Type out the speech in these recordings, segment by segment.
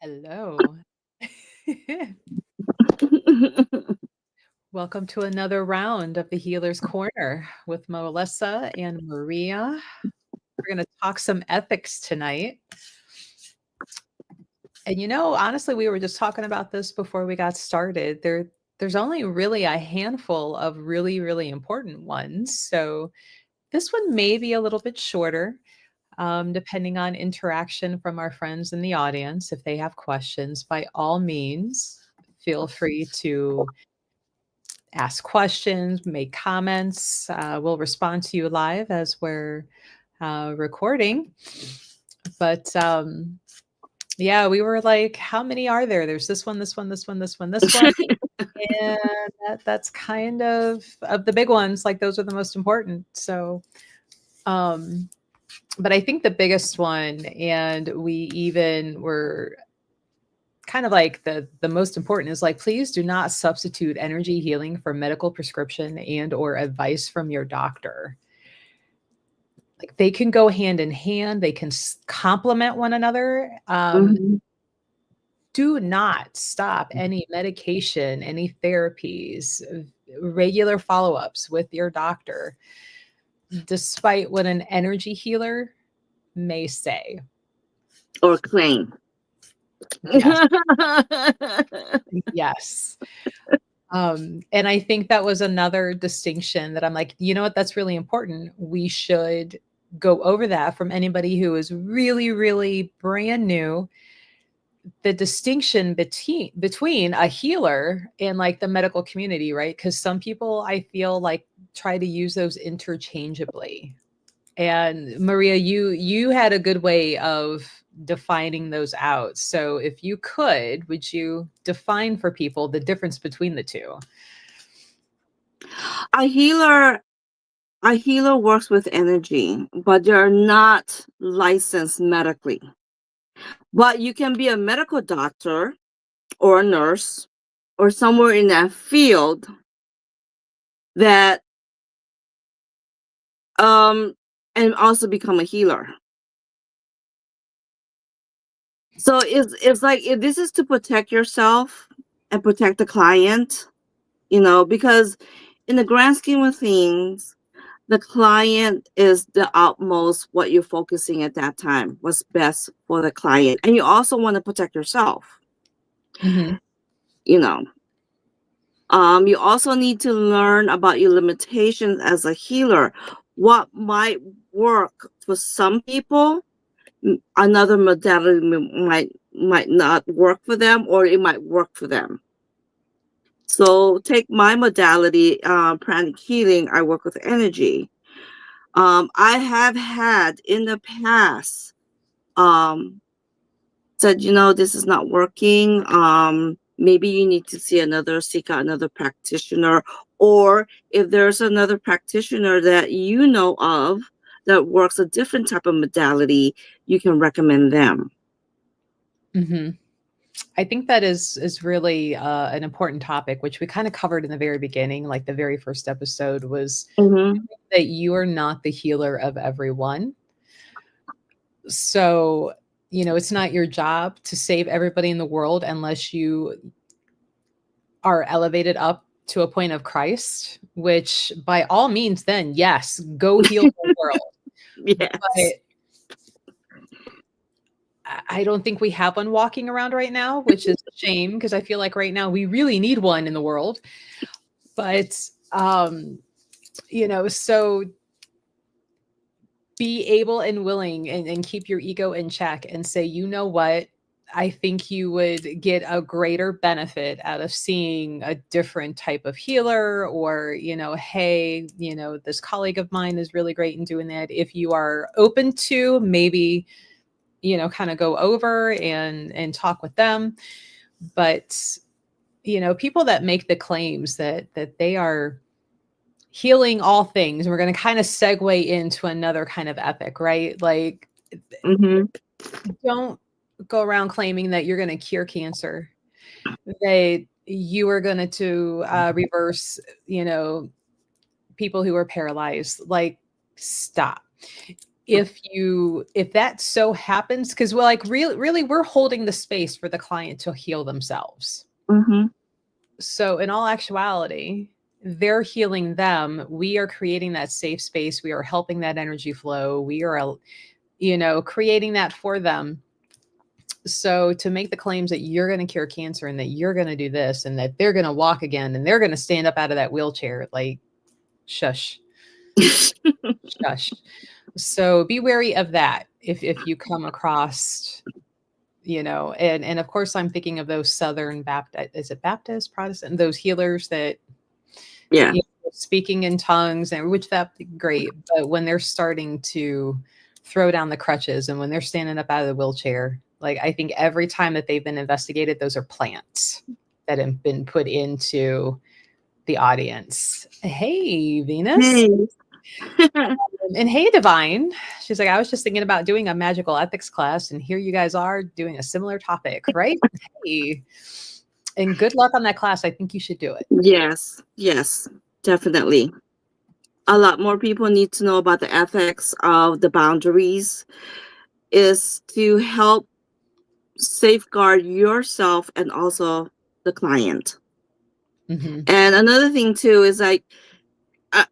Hello. Welcome to another round of the Healer's Corner with Melissa and Maria. We're going to talk some ethics tonight. And honestly, we were just talking about this before we got started. There's only really a handful of really, really important ones. So this one may be a little bit shorter, depending on interaction from our friends in the audience. If they have questions, by all means, feel free to ask questions, make comments. We'll respond to you live as we're recording. But yeah, we were like, how many are there? There's this one, this one, this one, this one, this one. And that's kind of the big ones. Like those are the most important. So, but I think the biggest one, and we even were kind of like the most important, is like, please do not substitute energy healing for medical prescription and or advice from your doctor. Like they can go hand in hand, they can complement one another. Mhm. Do not stop any medication, any therapies, regular follow-ups with your doctor, despite what an energy healer may say. Or claim. Yes. Yes. And I think that was another distinction that I'm like, you know what, that's really important. We should go over that from anybody who is really, really brand new. The distinction between a healer and like the medical community, right? Because some people I feel like try to use those interchangeably. And Maria, you had a good way of defining those out. So if you could, would you define for people the difference between the two? A healer a healer works with energy, but they're not licensed medically. But you can be a medical doctor or a nurse or somewhere in that field that um and also become a healer. So it's like if this is to protect yourself and protect the client, because in the grand scheme of things, the client is the utmost what you're focusing at that time, what's best for the client. And you also want to protect yourself, Mhm. you know. You also need to learn about your limitations as a healer. What might work for some people, another modality might not work for them, or it might work for them. So take my modality, pranic healing. I work with energy. I have had in the past um, said, this is not working. Maybe you need to seek out another practitioner, or if there's another practitioner that you know of that works a different type of modality, you can recommend them. Mhm. I think that is really an important topic, which we kind of covered in the very beginning, like the very first episode was Mm-hmm. that you are not the healer of everyone. So, it's not your job to save everybody in the world unless you are elevated up to a point of Christ, which by all means, then yes, go heal the world. Yes. But I don't think we have one walking around right now, which is a shame because I feel like right now we really need one in the world. But so be able and willing and keep your ego in check and say, you know what? I think you would get a greater benefit out of seeing a different type of healer, or, hey, this colleague of mine is really great in doing that. If you are open to maybe, kind of go over and talk with them. But, people that make the claims that they are healing all things. And we're going to kind of segue into another kind of epic, right? Like, Mm-hmm. don't go around claiming that you're going to cure cancer, that you are going to reverse, people who are paralyzed. Like, stop. if that so happens, because we're like really we're holding the space for the client to heal themselves. Mm-hmm. So in all actuality, they're healing them. We are creating that safe space. We are helping that energy flow. We are, creating that for them. So to make the claims that you're going to cure cancer and that you're going to do this and that they're going to walk again and they're going to stand up out of that wheelchair, like, shush, shush. So be wary of that if you come across, and of course I'm thinking of those Southern Baptist, is it Baptist, Protestant, those healers that Yeah. speaking in tongues, and which that's great, but when they're starting to throw down the crutches and when they're standing up out of the wheelchair, like I think every time that they've been investigated, those are plants that have been put into the audience. Hey, Venus. Hey. And hey, Divine. She's like, I was just thinking about doing a magical ethics class, and here you guys are doing a similar topic, right? Hey. And good luck on that class. I think you should do it. Yes, definitely. A lot more people need to know about the ethics of the boundaries, is to help safeguard yourself and also the client. Mm-hmm. And another thing too is like,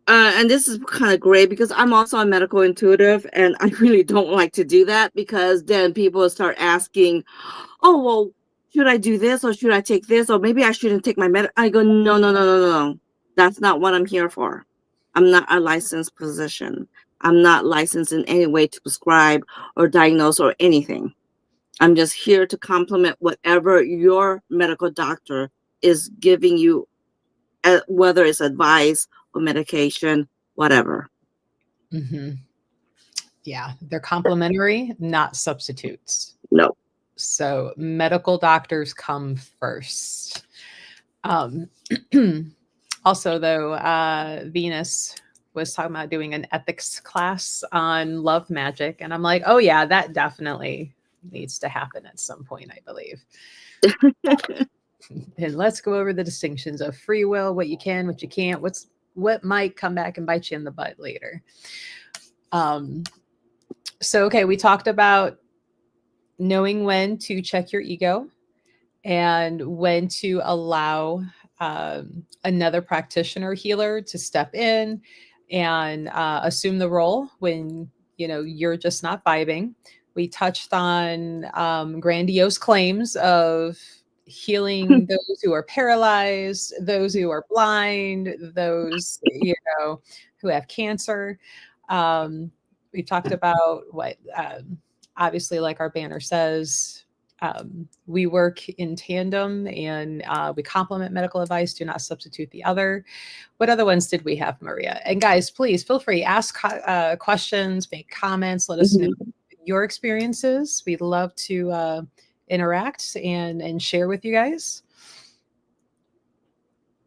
and this is kind of great because I'm also a medical intuitive, and I really don't like to do that because then people start asking, "Oh, well, should I do this or should I take this or maybe I shouldn't take my med?" I go, no. That's not what I'm here for. I'm not a licensed physician. I'm not licensed in any way to prescribe or diagnose or anything. I'm just here to complement whatever your medical doctor is giving you, whether it's advice or medication, whatever. Mm-hmm. Yeah, they're complementary, not substitutes. No. So medical doctors come first. Also, though, Venus was talking about doing an ethics class on love magic. And I'm like, oh, yeah, that definitely needs to happen at some point, I believe. And let's go over the distinctions of free will, what you can, what you can't, what might come back and bite you in the butt later. So, okay, we talked about knowing when to check your ego and when to allow another practitioner healer to step in and assume the role when you're just not vibing. We touched on grandiose claims of healing those who are paralyzed, those who are blind, those who have cancer. We talked about what obviously, like our banner says, we work in tandem and we complement medical advice, do not substitute the other. What other ones did we have, Maria? And guys, please feel free, ask questions, make comments, let us know your experiences. We'd love to interact and share with you guys.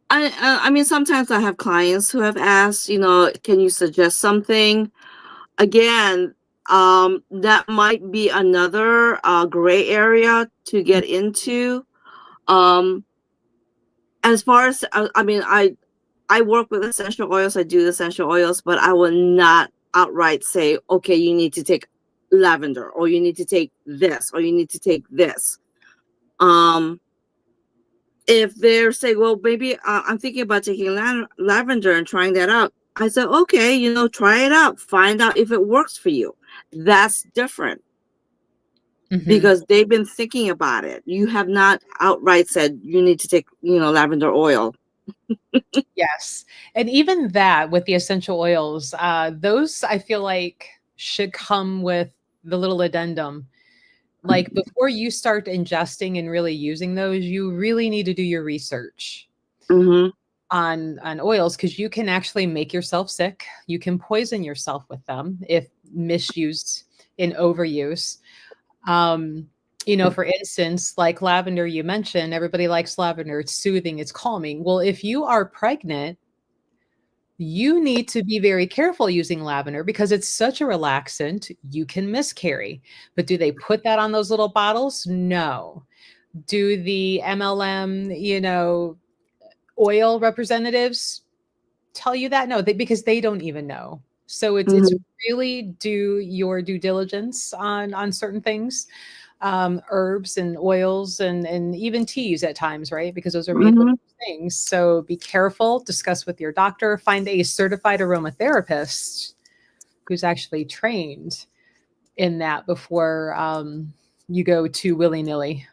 I mean, sometimes I have clients who have asked, can you suggest something? Again, that might be another gray area to get into. As far as I mean, I work with essential oils. I do essential oils, but I will not outright say, okay, you need to take lavender, or you need to take this, or you need to take this. If they're saying, well, maybe I'm thinking about taking lavender and trying that out, I said, okay, try it out, find out if it works for you. That's different. Mm-hmm. Because they've been thinking about it. You have not outright said you need to take, lavender oil. Yes. And even that with the essential oils, those I feel like should come with the little addendum. Like before you start ingesting and really using those, you really need to do your research on oils, because you can actually make yourself sick. You can poison yourself with them if misused in overuse. For instance, like lavender, you mentioned, everybody likes lavender. It's soothing, it's calming. Well, if you are pregnant, you need to be very careful using lavender because it's such a relaxant. You can miscarry. But do they put that on those little bottles? No. Do the MLM, oil representatives tell you that? No, because they don't even know. So it's really do your due diligence on certain things, herbs and oils and even teas at times, right? Because those are made with things. So be careful, discuss with your doctor, find a certified aromatherapist who's actually trained in that before you go too willy-nilly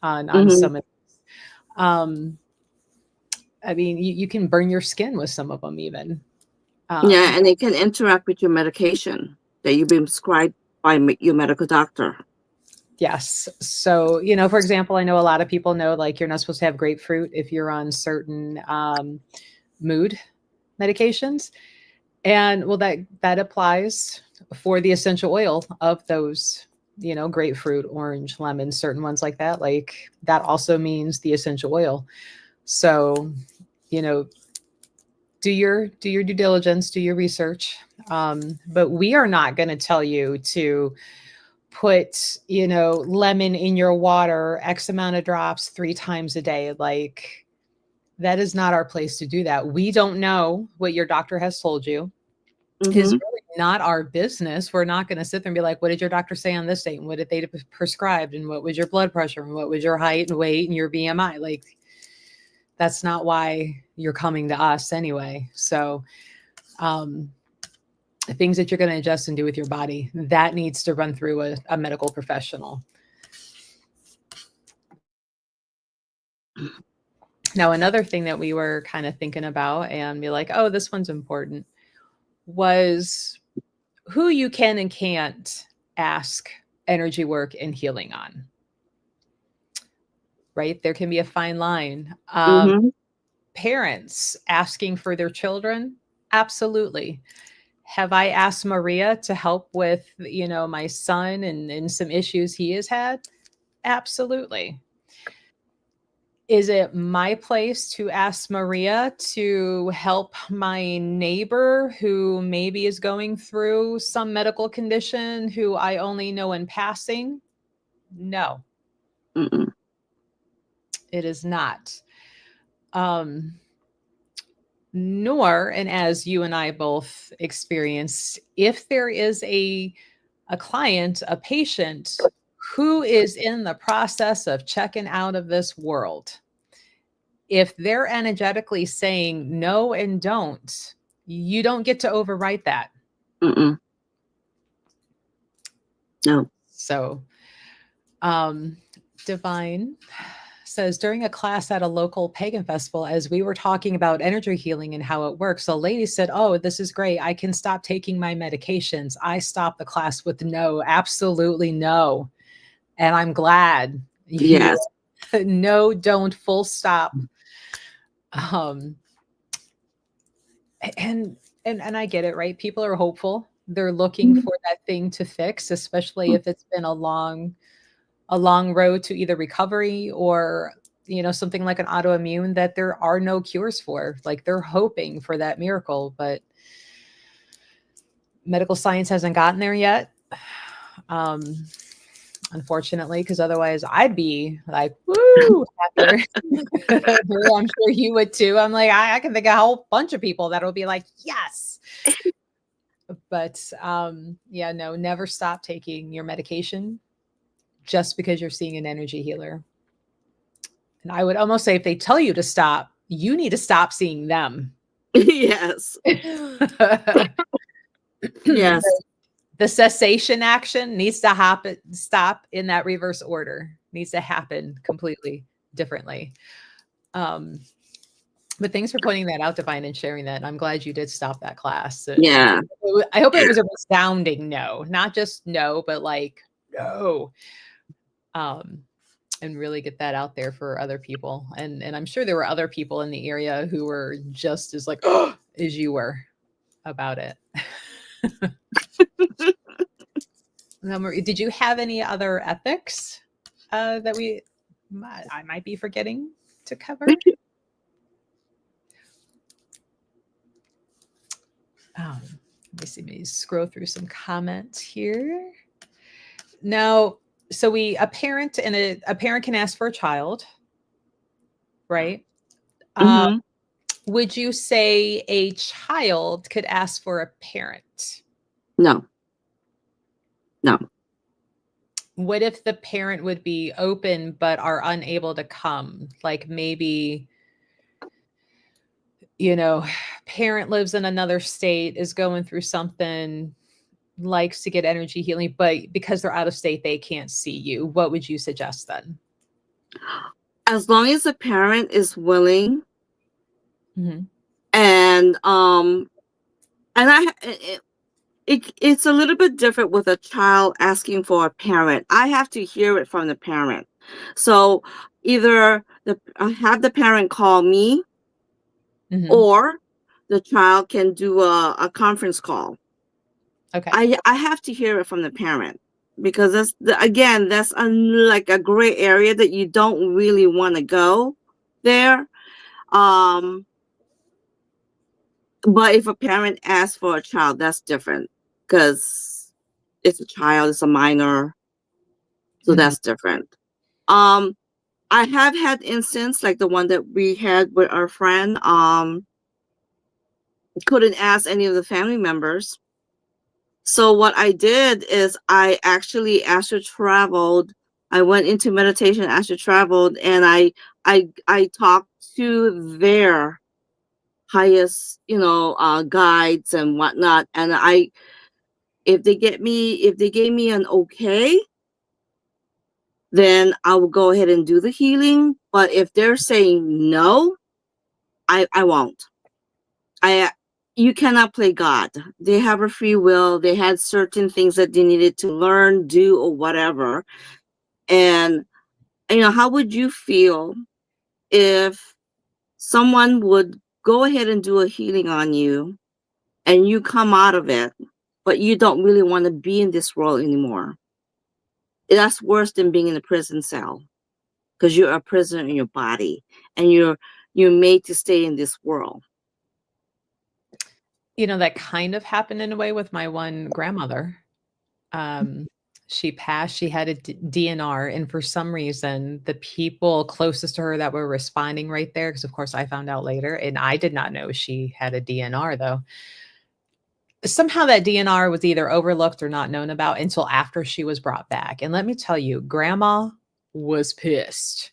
on some of these. I mean, you can burn your skin with some of them even. Yeah, and it can interact with your medication that you've been prescribed by your medical doctor. Yes. So, for example, I know a lot of people know like you're not supposed to have grapefruit if you're on certain mood medications. And well, that applies for the essential oil of those, grapefruit, orange, lemon, certain ones like that. Like that also means the essential oil. So, do your due diligence, do your research. But we are not going to tell you to put, lemon in your water, X amount of drops 3 times a day. Like that is not our place to do that. We don't know what your doctor has told you. Is really not our business. We're not going to sit there and be like, what did your doctor say on this date? And what did they prescribe? And what was your blood pressure? And what was your height and weight and your BMI? Like, that's not why you're coming to us anyway. So, the things that you're going to adjust and do with your body, that needs to run through a medical professional. Now, another thing that we were kind of thinking about and be like, oh, this one's important, was who you can and can't ask energy work and healing on. Right? There can be a fine line. Parents asking for their children, absolutely. Have I asked Maria to help with, my son and some issues he has had? Absolutely. Is it my place to ask Maria to help my neighbor who maybe is going through some medical condition who I only know in passing? No, it is not. Nor, and as you and I both experienced, if there is a client, a patient who is in the process of checking out of this world, if they're energetically saying no and don't, you don't get to overwrite that. No. So, Divine says, during a class at a local pagan festival, as we were talking about energy healing and how it works, a lady said, oh, this is great. I can stop taking my medications. I stopped the class with no, absolutely no. And I'm glad. Yes. No, don't, full stop. And I get it, right? People are hopeful. They're looking for that thing to fix, especially if it's been a long road to either recovery or, something like an autoimmune that there are no cures for. Like they're hoping for that miracle, but medical science hasn't gotten there yet. Unfortunately, because otherwise I'd be like, woo, after. I'm sure you would too. I'm like, I can think of a whole bunch of people that will be like, yes. But yeah, no, never stop taking your medication just because you're seeing an energy healer. And I would almost say if they tell you to stop, you need to stop seeing them. Yes. Yes. The cessation action needs to stop in that reverse order. Needs to happen completely differently. But thanks for pointing that out, Divine, and sharing that. I'm glad you did stop that class. Yeah. I hope it was a resounding no, not just no, but like no. And really get that out there for other people. And I'm sure there were other people in the area who were just as like, oh, as you were about it. Did you have any other ethics that I might be forgetting to cover? Let me see, maybe scroll through some comments here. Now, so a parent can ask for a child, right? Would you say a child could ask for a parent? No, no. What if the parent would be open but are unable to come? Like maybe, you know, parent lives in another state, is going through something, likes to get energy healing, but because they're out of state, they can't see you. What would you suggest then? As long as the parent is willing, Mhm. and it's a little bit different with a child asking for a parent. I have to hear it from the parent. So either I have the parent call me, Mhm. or the child can do a conference call. Okay. I have to hear it from the parent, because again, that's like a gray area that you don't really want to go there. Um, but if a parent asks for a child, that's different, because it's a child, it's a minor, so Mhm. that's different. Um, I have had instance like the one that we had with our friend. Couldn't ask any of the family members. So what I did is I actually Astro traveled. I went into meditation, Astro traveled, and I talked to their highest, guides and whatnot. And if they gave me an okay, then I will go ahead and do the healing. But if they're saying no, I won't. I You cannot play God. They have a free will. They had certain things that they needed to learn, do, or whatever. And how would you feel if someone would go ahead and do a healing on you and you come out of it, but you don't really want to be in this world anymore? That's worse than being in a prison cell, because you're a prisoner in your body, and you're made to stay in this world. That kind of happened in a way with my one grandmother. Um, she passed, she had a DNR, and for some reason, the people closest to her that were responding right there, because of course I found out later, and I did not know she had a DNR though. Somehow that DNR was either overlooked or not known about until after she was brought back. And let me tell you, grandma was pissed.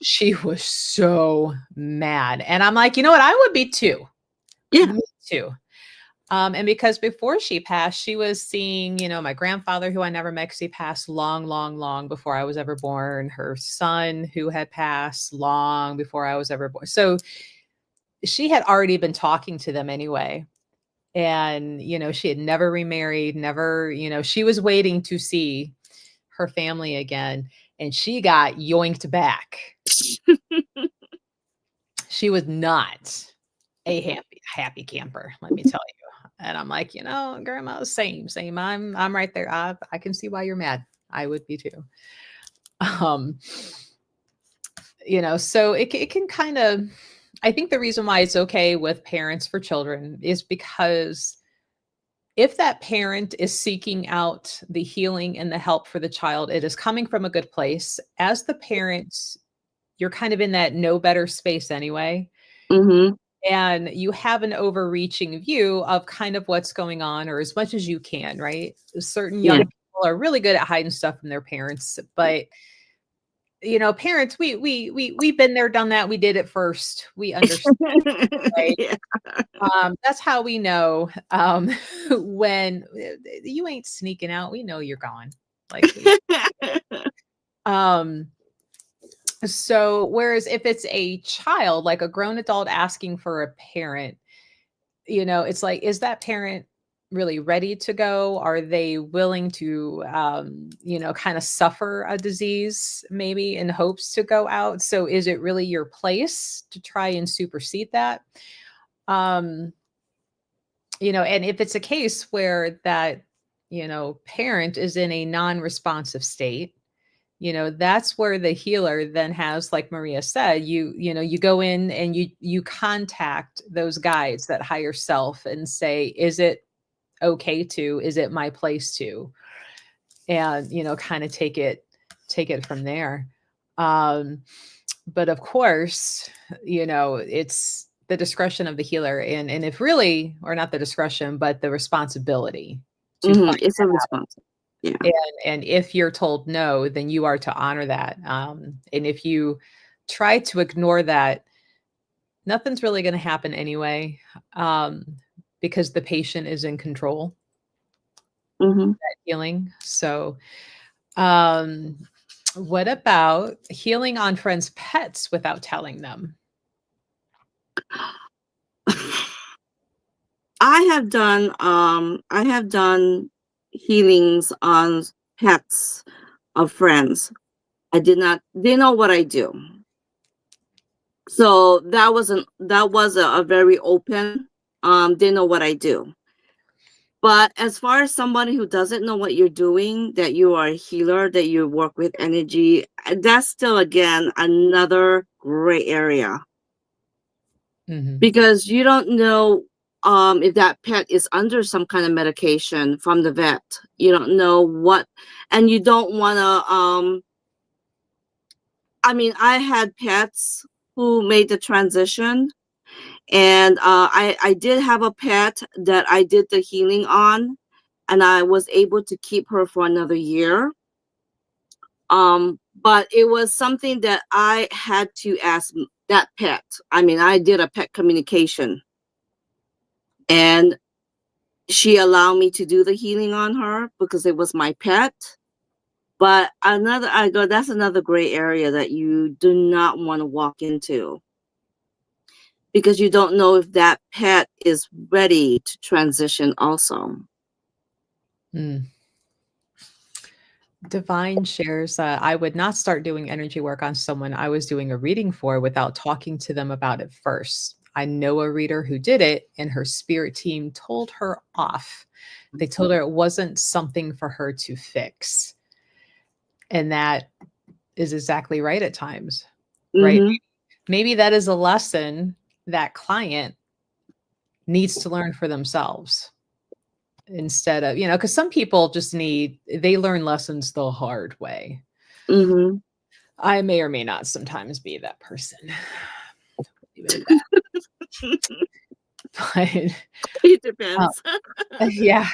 She was so mad. And I'm like, you know what? I would be too. Yeah. Me too. And because before she passed, she was seeing, my grandfather, who I never met because he passed long, long, long before I was ever born, her son, who had passed long before I was ever born. So she had already been talking to them anyway. And, she had never remarried, never, she was waiting to see her family again. And she got yoinked back. She was not a happy camper, let me tell you. And I'm like, grandma, same. I'm right there. I can see why you're mad. I would be too. Um, so it can kind of, I think the reason why it's okay with parents for children is because if that parent is seeking out the healing and the help for the child, it is coming from a good place. As the parents, you're kind of in that no better space anyway. Mm-hmm. And you have an overreaching view of kind of what's going on, or as much as you can, right? Certain Yeah. young people are really good at hiding stuff from their parents, but parents, we've been there, done that. We did it first. We understand, right? Yeah. That's how we know when you ain't sneaking out. We know you're gone. Like um so whereas if it's a child, like a grown adult asking for a parent, it's like, is that parent really ready to go? Are they willing to, kind of suffer a disease maybe in hopes to go out? So is it really your place to try and supersede that? Um, and if it's a case where that, parent is in a non-responsive state, that's where the healer then has, like Maria said, you go in and you contact those guides, that higher self, and say, is it okay to, is it my place to, and kind of take it from there. But of course, it's the discretion of the healer, and if really, or not the discretion, but the responsibility to find. It's a response. Yeah. And if you're told no, then you are to honor that. And if you try to ignore that, nothing's really going to happen anyway, because the patient is in control Mm-hmm. that healing. So, um, what about healing on friends' pets without telling them? I have done healings on pets of friends. I did not they know what I do. So that was a very open, they know what I do. But as far as somebody who doesn't know what you're doing, that you are a healer, that you work with energy, that's still again another gray area. Mhm. Because you don't know if that pet is under some kind of medication from the vet. You don't know what, and you don't want to. I mean, I had pets who made the transition, and I did have a pet that I did the healing on, and I was able to keep her for another year. But it was something that I had to ask that pet. I mean, I did a pet communication, and she allowed me to do the healing on her because it was my pet. But that's another gray area that you do not want to walk into, because you don't know if that pet is ready to transition also. Mm. Divine shares, I would not start doing energy work on someone I was doing a reading for without talking to them about it first. I know a reader who did it, and her spirit team told her off. They told her it wasn't something for her to fix. And that is exactly right at times, right? Mm-hmm. Maybe that is a lesson that client needs to learn for themselves instead of, because some people just they learn lessons the hard way. Mm-hmm. I may or may not sometimes be that person. Leave it at that. It But depends. yeah.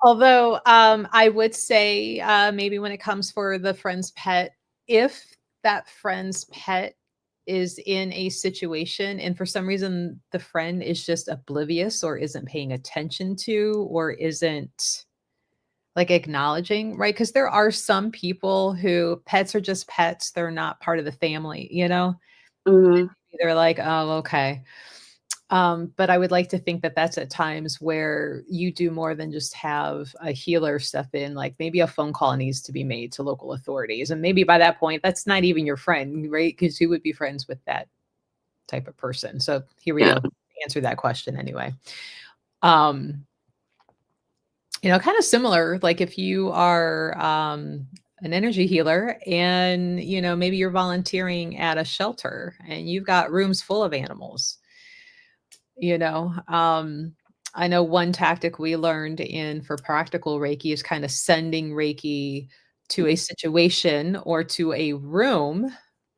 Although I would say maybe when it comes for the friend's pet, if that friend's pet is in a situation and for some reason the friend is just oblivious or isn't paying attention to or isn't like acknowledging, right? Because there are some people who pets are just pets, they're not part of the family. Mm-hmm. They're like, oh, okay. But I would like to think that that's at times where you do more than just have a healer step in, like maybe a phone call needs to be made to local authorities. And maybe by that point, that's not even your friend, right? Because who would be friends with that type of person? So here we Yeah. go. Answer that question anyway. Kind of similar, like if you are an energy healer and, maybe you're volunteering at a shelter and you've got rooms full of animals. You know, I know one tactic we learned in for practical Reiki is kind of sending Reiki to a situation or to a room,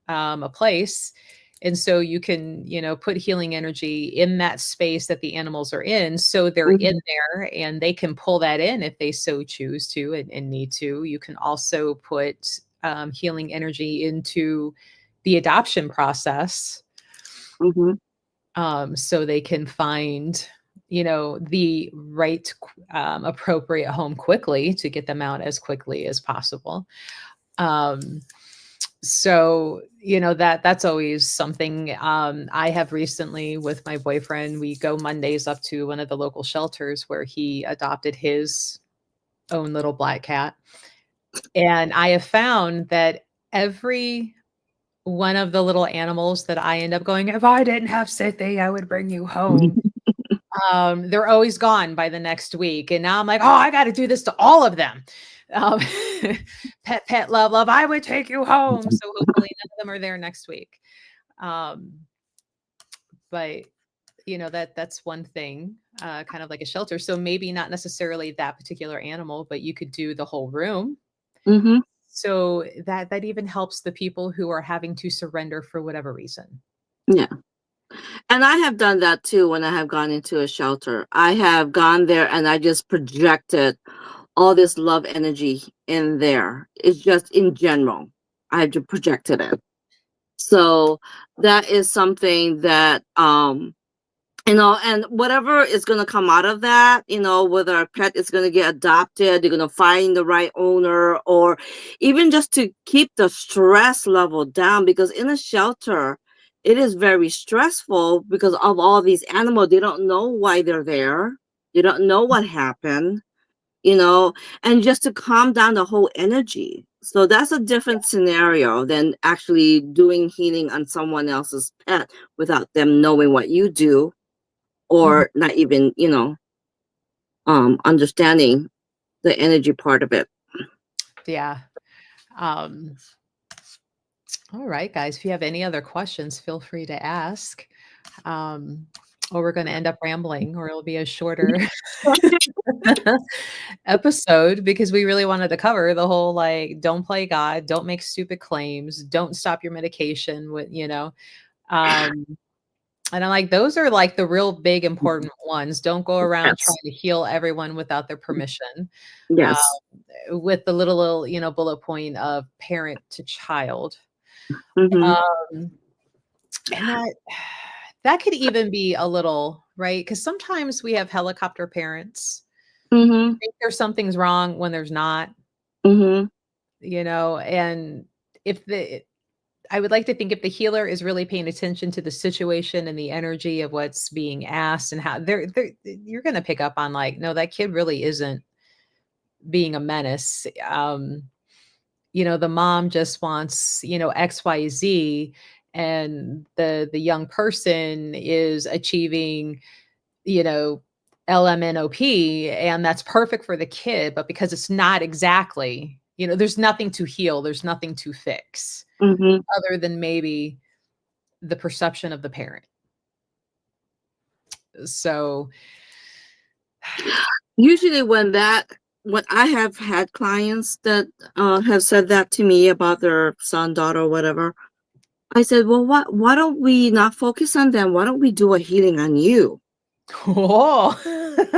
a place. And so you can, put healing energy in that space that the animals are in. So they're in Mm-hmm. there and they can pull that in if they so choose to and need to. You can also put healing energy into the adoption process, Mm-hmm. so they can find the right appropriate home quickly to get them out as quickly as possible. So that's always something. I have recently with my boyfriend, we go Mondays up to one of the local shelters where he adopted his own little black cat, and I have found that every one of the little animals that I end up going, if I didn't have Sithy, I would bring you home. They're always gone by the next week. And now I'm like, oh, I got to do this to all of them. Um, pet, love, love, I would take you home. So hopefully none of them are there next week. Um, but that's one thing, kind of like a shelter. So maybe not necessarily that particular animal, but you could do the whole room. Mm-hmm. So that even helps the people who are having to surrender for whatever reason. Yeah. And I have done that too when I have gone into a shelter. I have gone there and I just projected all this love energy in there. It's just in general. I just projected it. So that is something that and whatever is going to come out of that, whether a pet is going to get adopted, you're going to find the right owner, or even just to keep the stress level down, because in a shelter it is very stressful because of all these animals. They don't know why they're there, they don't know what happened, and just to calm down the whole energy. So that's a different scenario than actually doing healing on someone else's pet without them knowing what you do, Mhm. or not even, understanding the energy part of it. Yeah. Um, all right, guys. If you have any other questions, feel free to ask. Um, or we're going to end up rambling, or it'll be a shorter episode because we really wanted to cover the whole like, don't play God, don't make stupid claims, don't stop your medication Um, and I'm like, those are like the real big important ones. Don't go around Yes. trying to heal everyone without their permission. Uh, Yes. with the little, bullet point of parent to child. Mm-hmm. Um, and that could even be a little, right? Because sometimes we have helicopter parents Mm-hmm. think there's something's wrong when there's not, Mm-hmm. and if the I would like to think if the healer is really paying attention to the situation and the energy of what's being asked and how you're going to pick up on like, no, that kid really isn't being a menace. The mom just wants, XYZ, and the young person is achieving, you know, LMNOP, and that's perfect for the kid, but because it's not exactly, there's nothing to heal, there's nothing to fix Mm-hmm. other than maybe the perception of the parent. So, Usually when I have had clients that have said that to me about their son, daughter, or whatever, I said, well, why don't we not focus on them? Why don't we do a healing on you? oh,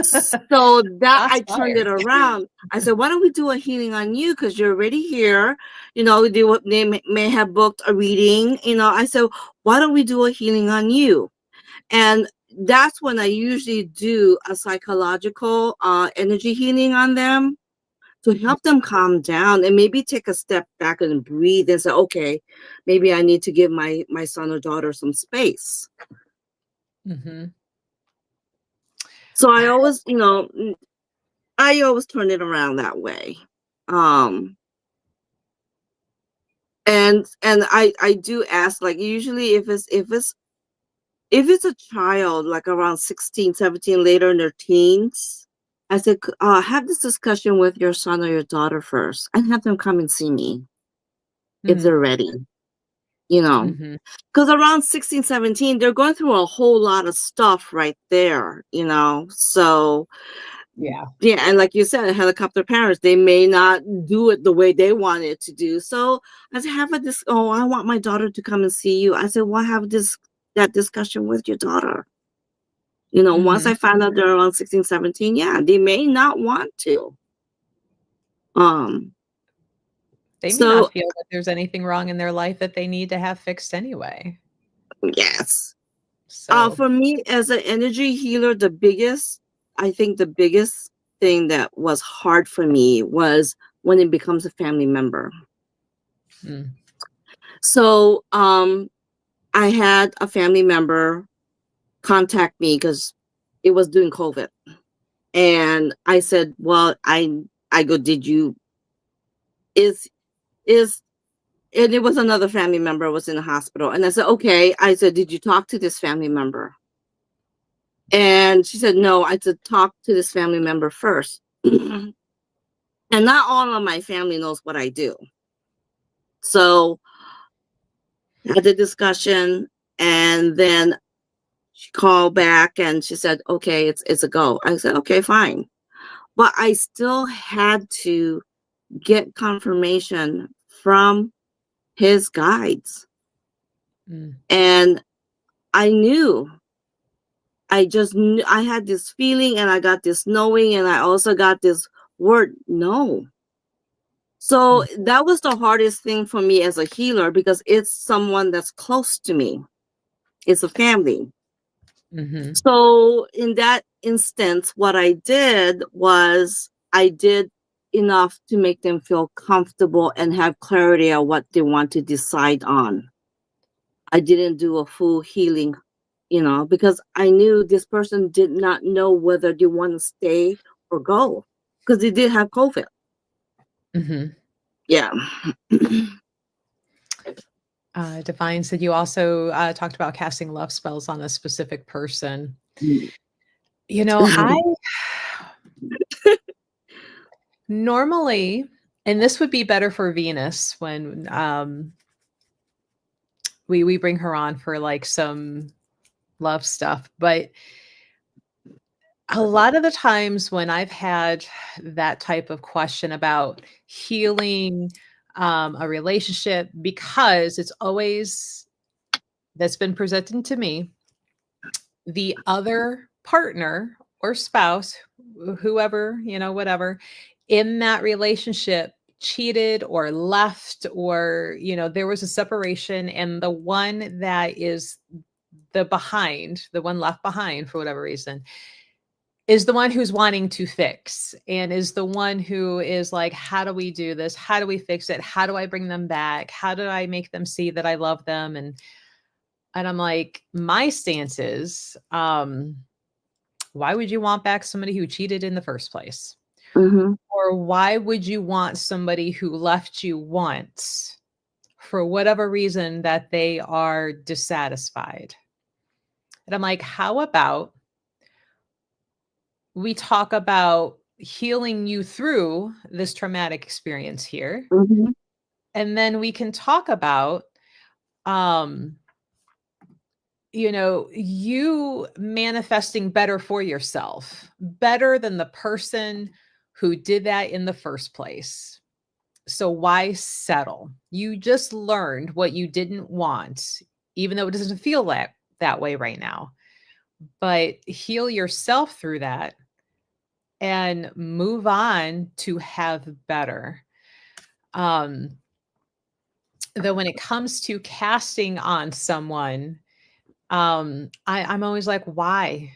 So that shots I turned it fired. around. I said, why don't we do a healing on you? Because you're already here. They may have booked a reading. I said, why don't we do a healing on you? And that's when I usually do a psychological energy healing on them to help them calm down and maybe take a step back and breathe and say, okay, maybe I need to give my son or daughter some space. Mhm. So I always turn it around that way. Um, and I do ask, like, usually if it's a child like around 16, 17, later in their teens, I said, have this discussion with your son or your daughter first and have them come and see me if Mm, they're ready, you know. mhm. Because around 16, 17, they're going through a whole lot of stuff right there. So Yeah. yeah, and like you said, helicopter parents, they may not do it the way they want it to do. So I said, oh, I want my daughter to come and see you. I said, well, have that discussion with your daughter. Once Mhm. I find out they're around 16, 17, yeah, they may not want to. Um, They may not so feel that there's anything wrong in their life that they need to have fixed anyway. yes. So, For me as an energy healer, I think the biggest thing that was hard for me was when it becomes a family member. mm, So I had a family member contact me because it was during COVID. And I said, well, I go, is, is, and it was another family member was in the hospital. And I said, okay. I said, did you talk to this family member? And she said, no, I said, talk to this family member first. And not all of my family knows what I do. So I had the discussion, and then she called back and she said, okay, it's a go. I said, okay, fine. But I still had to get confirmation from his guides. mm, And I knew. I just knew, I had this feeling, and I got this knowing, and I also got this word, no. So that was the hardest thing for me as a healer, because it's someone that's close to me. It's a family. Mm-hmm. So in that instance, what I did was I did enough to make them feel comfortable and have clarity on what they want to decide on. I didn't do a full healing, because I knew this person did not know whether they want to stay or go, because they did have COVID. Mm-hmm. Yeah. Divine said you also talked about casting love spells on a specific person. I normally, and this would be better for Venus when we bring her on for like some love stuff, but a lot of the times when I've had that type of question about healing a relationship, because it's always that's been presented to me, the other partner or spouse, whoever, whatever, in that relationship cheated or left, or, there was a separation, and the one that is the one left behind for whatever reason, is the one who's wanting to fix, and is the one who is like, how do we do this? How do we fix it? How do I bring them back? How do I make them see that I love them? And I'm like, my stance is, why would you want back somebody who cheated in the first place? Mm-hmm. Or why would you want somebody who left you once for whatever reason that they are dissatisfied? And I'm like, how about we talk about healing you through this traumatic experience here, Mm-hmm. and then we can talk about um you manifesting better for yourself, better than the person who did that in the first place. So why settle? You just learned what you didn't want, even though it doesn't feel that way right now. But heal yourself through that and move on to have better. Though when it comes to casting on someone, I'm always like, why?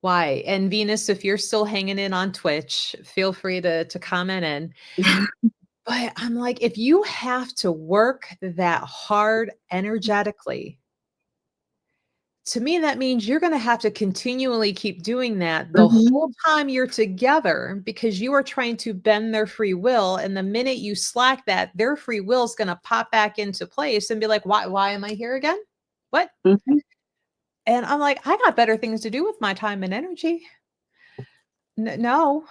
Why? And Venus, if you're still hanging in on Twitch, feel free to comment in. But I'm like, if you have to work that hard energetically, to me, that means you're going to have to continually keep doing that the Mm-hmm. whole time you're together, because you are trying to bend their free will. And the minute you slack that, their free will is going to pop back into place and be like, why am I here again? What? Mm-hmm. And I'm like, I got better things to do with my time and energy. No.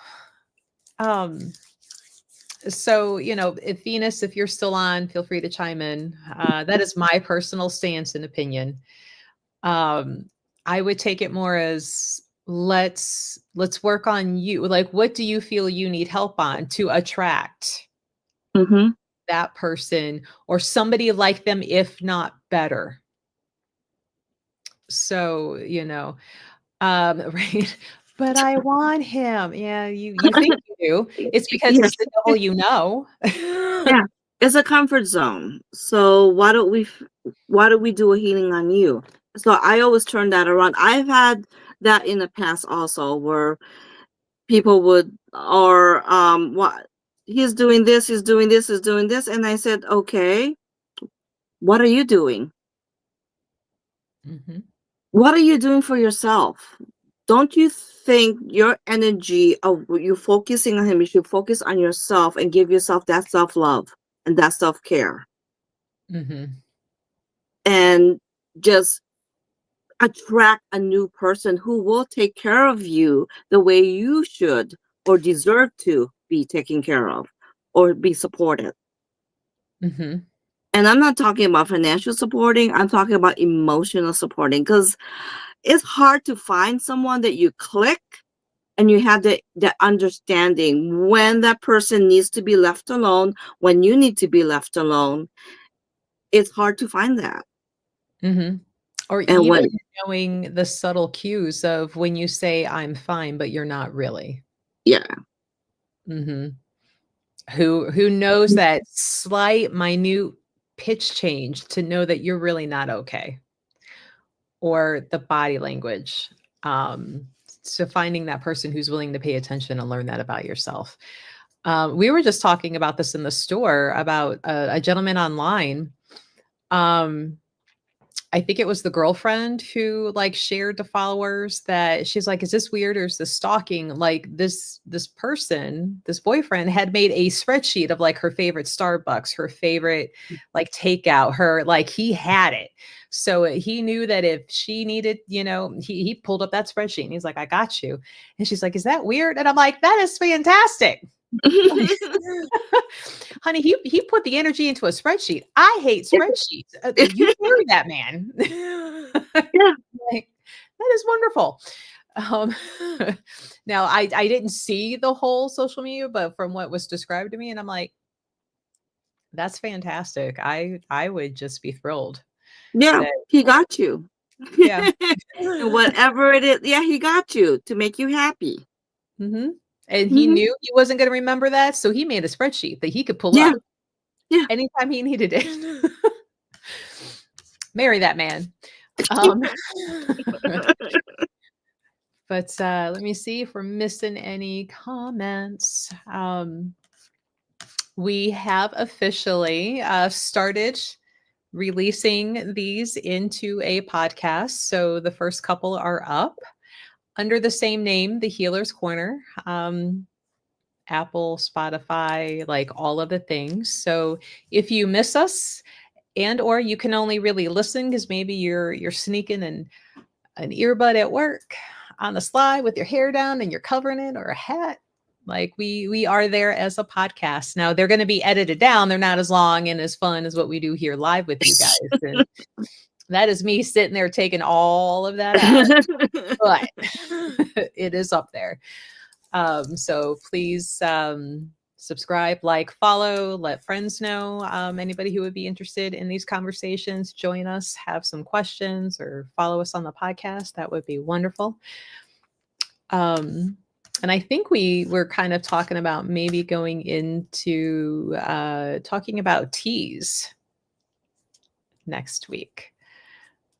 So, if Venus, if you're still on, feel free to chime in. That is my personal stance and opinion. I would take it more as, let's work on you. Like, what do you feel you need help on to attract Mm-hmm. that person or somebody like them, if not better? So, right. But I want him. Yeah, you think you do. It's because Yes. it's the devil you know. Yeah. It's a comfort zone. So why don't we do a healing on you? So I always turn that around. I've had that in the past also, where people would, or what, he's doing this, he's doing this, he's doing this, and I said, okay, what are you doing? Mhm. What are you doing for yourself? Don't you think your energy of you focusing on him, you should focus on yourself and give yourself that self-love and that self-care, Mhm. and just attract a new person who will take care of you the way you should or deserve to be taken care of or be supported. Mhm. And I'm not talking about financial supporting, I'm talking about emotional supporting, because it's hard to find someone that you click and you have the understanding when that person needs to be left alone, when you need to be left alone. It's hard to find that. Mhm. Or And even when, knowing the subtle cues of when you say, "I'm fine," but you're not really. yeah. Mhm. Who knows that slight, minute pitch change to know that you're really not okay, or the body language. So finding that person who's willing to pay attention and learn that about yourself. We were just talking about this in the store about a gentleman online. Um, I think it was the girlfriend who like shared to followers that she's like, "Is this weird or is this stalking?" Like this person, this boyfriend had made a spreadsheet of like her favorite Starbucks, her favorite like takeout, her like he had it. So he knew that if she needed, he pulled up that spreadsheet and he's like, "I got you." And she's like, "Is that weird?" And I'm like, "That is fantastic." Honey, he put the energy into a spreadsheet. I hate spreadsheets. You marry that man. Yeah. Like, that is wonderful. Um, now I didn't see the whole social media, but from what was described to me, and I'm like, that's fantastic. I would just be thrilled Yeah, that he got you. yeah. And whatever it is, yeah, he got you to make you happy. Mhm. And he Mhm. knew he wasn't gonna remember that, so he made a spreadsheet that he could pull Yeah, up yeah. anytime he needed it. Marry that man. Um, but let me see if we're missing any comments. We have officially started releasing these into a podcast. So the first couple are up under the same name, The Healer's Corner. Apple, Spotify, like all of the things. So if you miss us, and or you can only really listen because maybe you're sneaking an earbud at work on the slide with your hair down and you're covering it, or a hat, like we are there as a podcast. Now they're going to be edited down. They're not as long and as fun as what we do here live with you guys. And that is me sitting there taking all of that out, but it is up there. So please subscribe, like, follow, let friends know. Anybody who would be interested in these conversations, join us, have some questions, or follow us on the podcast. That would be wonderful. And I think we were kind of talking about maybe going into talking about teas next week.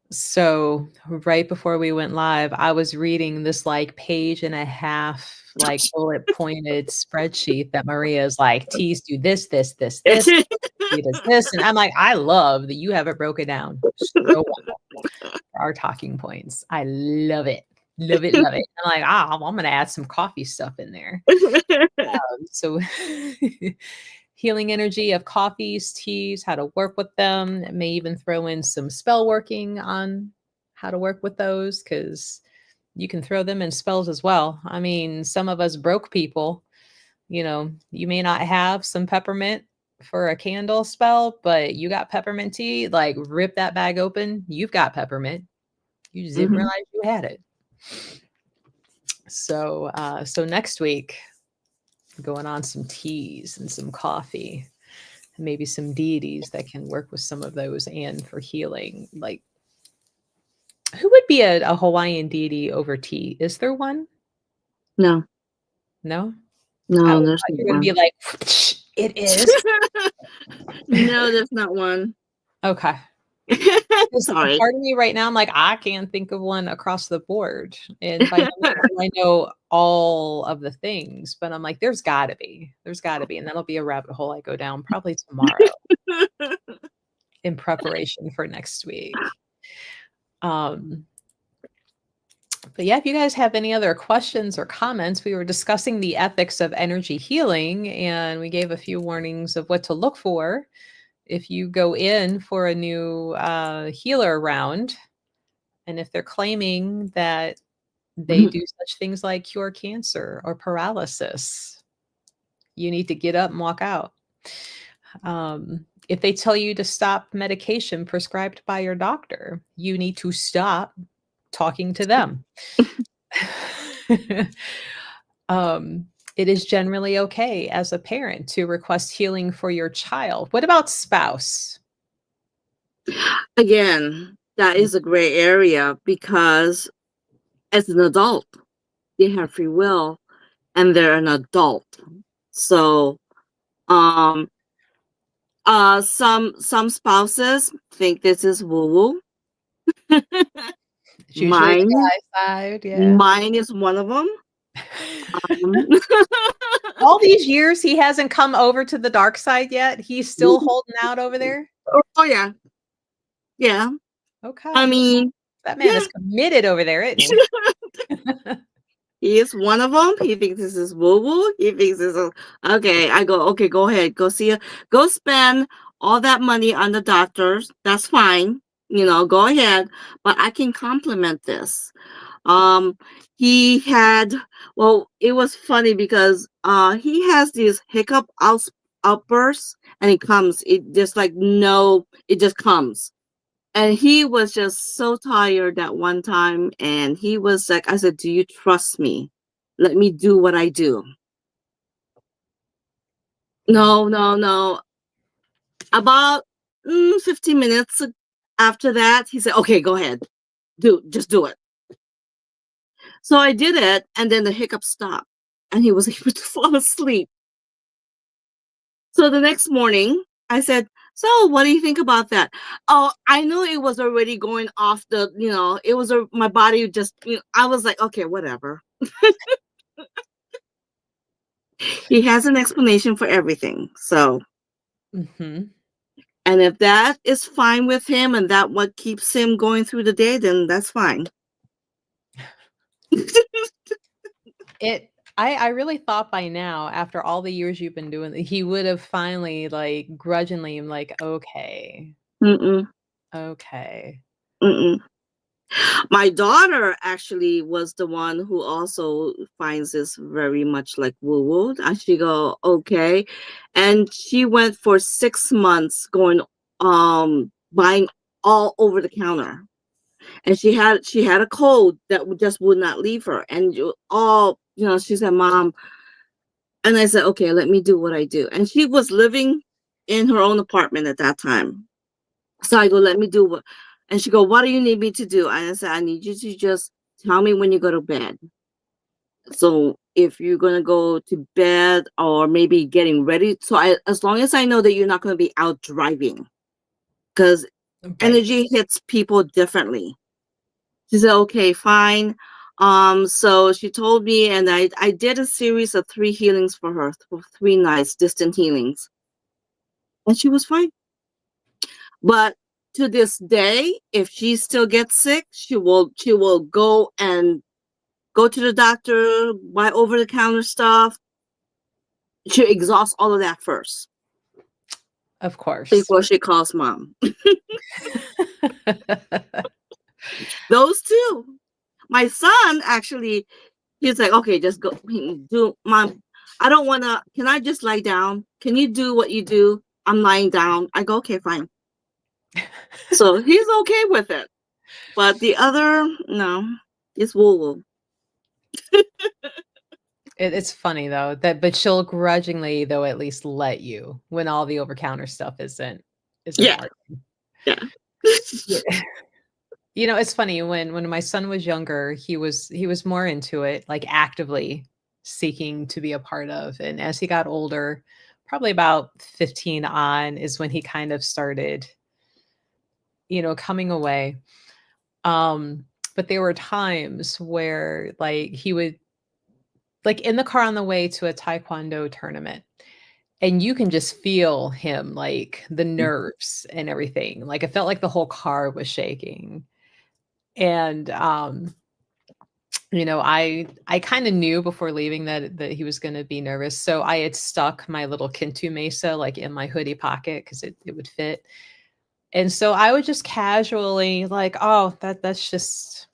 So right before we went live, I was reading this like page and a half, like bullet pointed spreadsheet that Maria is like, teas do this, this, this, this, tea does this. And I'm like, I love that you have it broken down so well for our talking points. I love it. Love it, love it. I'm like, I'm going to add some coffee stuff in there. So healing energy of coffees, teas, how to work with them. It may even throw in some spell working on how to work with those, because you can throw them in spells as well. I mean, some of us broke people, you may not have some peppermint for a candle spell, but you got peppermint tea, like rip that bag open. You've got peppermint. You just didn't realize you had it. So next week, going on some teas and some coffee, and maybe some deities that can work with some of those and for healing. Like, who would be a Hawaiian deity over tea? Is there one? No, No? I no, was there's thought not you're gonna be one. like, it is. No, there's not one. Okay. 'Cause a Sorry. part of me right now, I'm like, I can't think of one across the board. And by no means do I know all of the things, but I'm like, there's gotta be. There's gotta be. And that'll be a rabbit hole I go down probably tomorrow in preparation for next week. Um, but yeah, if you guys have any other questions or comments, we were discussing the ethics of energy healing, and we gave a few warnings of what to look for if you go in for a new healer round. And if they're claiming that they do such things like cure cancer or paralysis, you need to get up and walk out. If they tell you to stop medication prescribed by your doctor, you need to stop talking to them. um, it is generally okay as a parent to request healing for your child. What about spouse? Again, that is a gray area because as an adult, they have free will and they're an adult. So, um, some spouses think this is woo woo. It's usually the Mine, guy side, yeah. mine is one of them. All these years, he hasn't come over to the dark side yet? He's still holding out over there? Oh yeah, yeah. I Okay. mean, That man yeah. is committed over there, isn't he? He is one of them. He thinks this is woo woo. He thinks this is okay. I go, okay, go ahead. Go see it. Go spend all that money on the doctors. That's fine. Go ahead. But I can compliment this. Um, he had, well, it was funny because he has these outbursts and it just like, no, it just comes. And he was just so tired that one time. And he was like, I said, do you trust me? Let me do what I do. No, no, no. About 15 minutes after that, he said, okay, go ahead. Just do it. So I did it. And then the hiccup stopped and he was able to fall asleep. So the next morning, I said, so what do you think about that? Oh, I knew it was already going off it was my body just, I was like, okay, whatever. He has an explanation for everything. So, Mhm. and if that is fine with him and that what keeps him going through the day, then that's fine. I really thought by now, after all the years you've been doing, he would have finally, like, grudgingly, like, "Okay, Mm-mm, okay." mm-mm. My daughter actually was the one who also finds this very much like woo woo. And she go, okay. And she went for 6 months going buying all over the counter. And she had a cold that just would not leave her. And she said, Mom, and I said, okay, let me do what I do. And she was living in her own apartment at that time. So I go, let me do what. And she go, what do you need me to do? And I said, I need you to just tell me when you go to bed. So if you're gonna go to bed or maybe getting ready, as long as I know that you're not gonna be out driving, because Right. energy hits people differently. She said, okay, fine. So she told me, and I did a series of 3 healings for her, 3 nights, distant healings, and she was fine. But to this day, if she still gets sick, she will go to the doctor, buy over the counter stuff. She exhausts all of that first Of course. before she calls mom. Those two. My son actually, he's like, okay, just go do mom. I don't wanna, can I just lie down? Can you do what you do? I'm lying down. I go, okay, fine. So he's okay with it. But the other, no, it's woo woo. It's funny though but she'll grudgingly though at least let you when all the over counter stuff isn't Yeah, working. yeah. Yeah. You know, it's funny when my son was younger, he was more into it, like actively seeking to be a part of. And as he got older, probably about 15 on is when he kind of started, coming away. Um, but there were times where like he would like in the car on the way to a taekwondo tournament and you can just feel him like the nerves and everything. Like it felt like the whole car was shaking. And I kind of knew before leaving that he was going to be nervous. So I had stuck my little Kintu Mesa like in my hoodie pocket because it would fit. And so I would just casually like, oh, that's just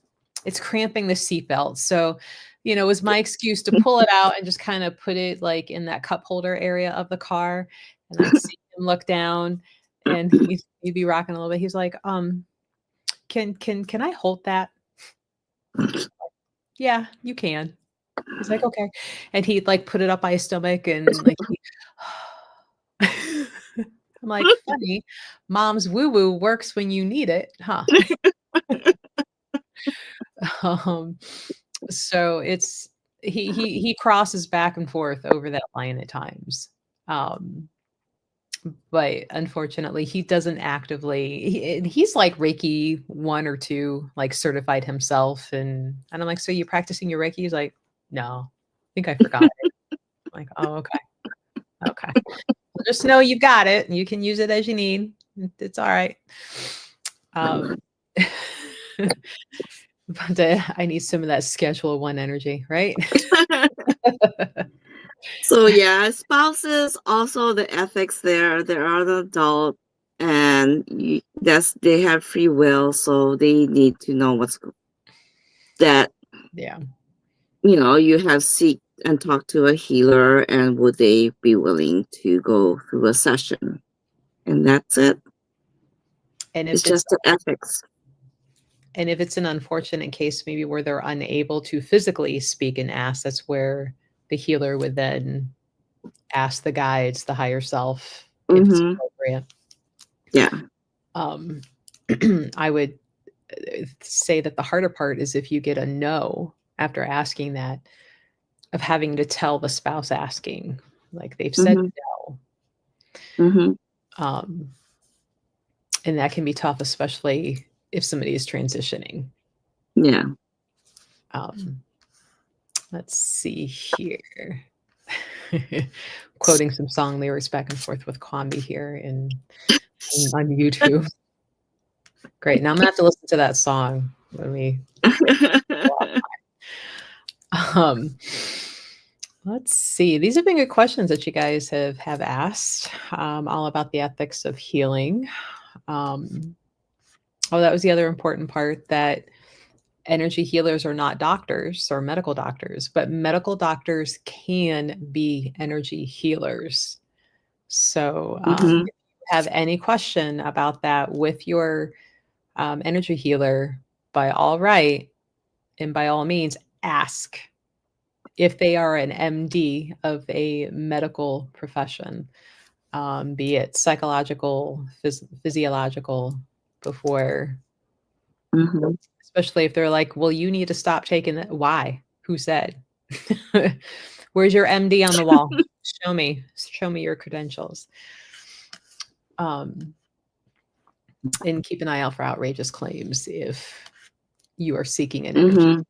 it's cramping the seatbelt. So, it was my excuse to pull it out and just kind of put it like in that cup holder area of the car. And I'd see him look down and he'd be rocking a little bit. He's like, can I hold that? Yeah, you can. He's like, "Okay." And he'd, like, put it up by his stomach and, like, I'm like, "Funny, mom's woo-woo works when you need it, huh?" Um, so it's he crosses back and forth over that line at times. Um, but unfortunately, he doesn't actively. He's like Reiki 1 or 2, like certified himself, and I'm like, so you practicing your Reiki? He's like, no, I think I forgot it. I'm like, oh, okay, okay. Well, just know you've got it, and you can use it as you need. It's all right. Um, but I need some of that Schedule 1 energy, right? So yeah, spouses also the ethics there. They are an adult, and they have free will, so they need to know that Yeah. you have seek and talk to a healer, and would they be willing to go through a session, and that's it. And It's if it's just the ethics. and if it's an unfortunate case, maybe where they're unable to physically speak and ask, that's where the healer would then ask the guides, the higher self, if it's Mm-hmm. appropriate. Yeah. Um, I would say that the harder part is if you get a no after asking that, of having to tell the spouse asking, like they've said Mm-hmm. no. Mm-hmm. And that can be tough, especially if somebody is transitioning. Yeah. Let's see here. Quoting some song lyrics back and forth with Kwame here on YouTube. Great. Now I'm gonna have to listen to that song when we let's see. These have been good questions that you guys have asked, all about the ethics of healing. That was the other important part, that energy healers are not doctors or medical doctors, but medical doctors can be energy healers. So Mm-hmm. if you have any question about that with your energy healer, by all right, and by all means, ask if they are an MD of a medical profession, be it psychological, physiological, before, Mm-hmm. especially if they're like, well, you need to stop taking that. Why? Who said? Where's your MD on the wall? Show me your credentials. And keep an eye out for outrageous claims if you are seeking an energy.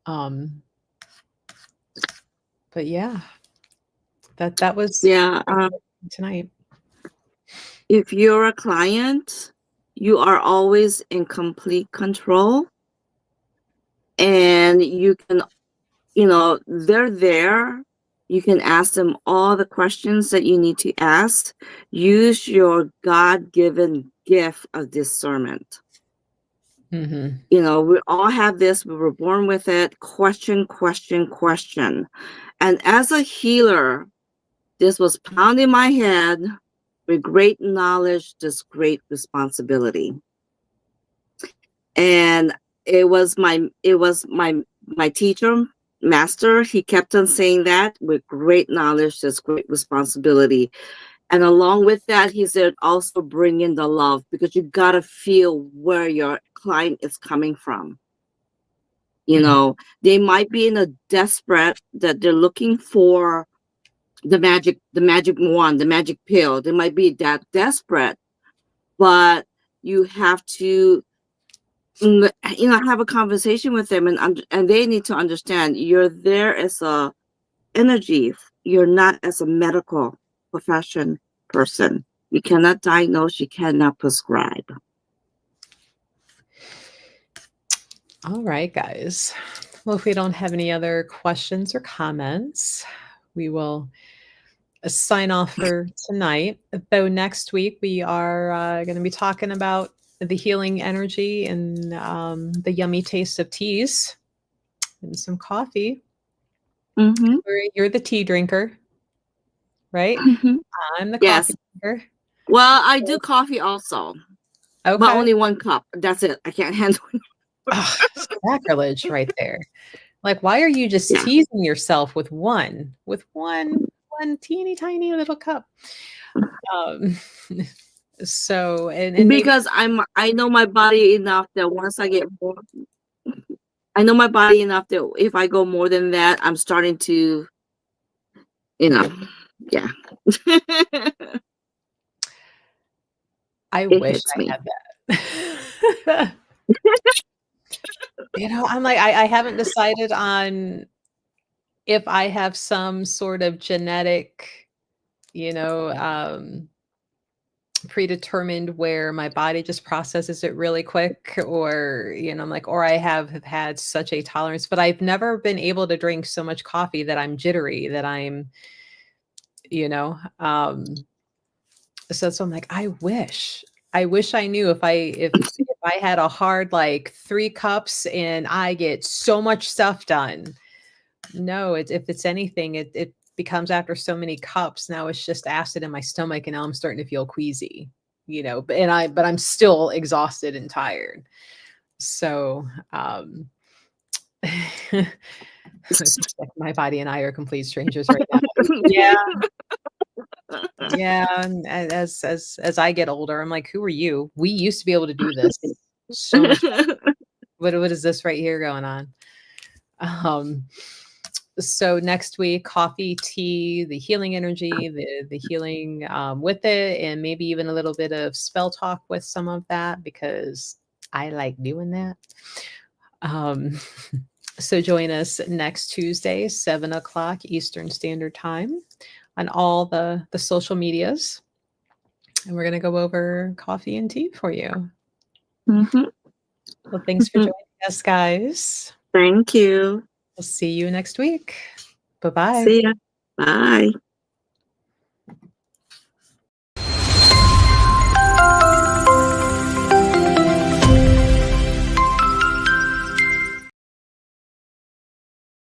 Mm-hmm. But yeah, that was Yeah. tonight. If you're a client, you are always in complete control, and you can, they're there. You can ask them all the questions that you need to ask. Use your God-given gift of discernment. Mm-hmm. We all have this. We were born with it. Question, question, question. And as a healer, this was pounding in my head. With great knowledge, there's great responsibility. And it was my teacher, master. He kept on saying that with great knowledge, there's great responsibility. And along with that, he said, also bring in the love, because you got to feel where your client is coming from. They might be in a desperate that they're looking for the magic wand, the magic pill. They might be that desperate, but you have to, have a conversation with them, and they need to understand you're there as a energy. You're not as a medical profession person. You cannot diagnose. You cannot prescribe. All right, guys. Well, if we don't have any other questions or comments, we will sign off for tonight. Though next week we are going to be talking about the healing energy and the yummy taste of teas and some coffee. Mm-hmm. You're the tea drinker, right? Mm-hmm. I'm the Yes. coffee drinker. Well, I do coffee also. Okay. But only 1 cup. That's it. I can't handle it. Sacrilege right there. Like, why are you just teasing yourself with one teeny tiny little cup? So and because I know my body enough that once I get more, I know my body enough that if I go more than that, I'm starting to, yeah. I It wish hits I me. had that. I'm like, I haven't decided on if I have some sort of genetic, you know, predetermined where my body just processes it really quick, or I'm like, or I have had such a tolerance, but I've never been able to drink so much coffee that I'm jittery, that I'm you know so I'm like, I wish I knew if I had a hard like 3 cups and I get so much stuff done. No, if it's anything, it becomes after so many cups. Now it's just acid in my stomach, and now I'm starting to feel queasy, but I'm still exhausted and tired. So, like my body and I are complete strangers right now. Yeah, yeah. And as I get older, I'm like, who are you? We used to be able to do this so much better. What is this right here going on? Um, so next week, coffee, tea, the healing energy, the healing with it, and maybe even a little bit of spell talk with some of that, because I like doing that. Um, so join us next Tuesday, 7 o'clock Eastern Standard Time, on all the social medias, and we're gonna go over coffee and tea for you. Mhm. Well, thanks for joining us, guys. Thank you. We'll see you next week. Bye bye. See ya. Bye.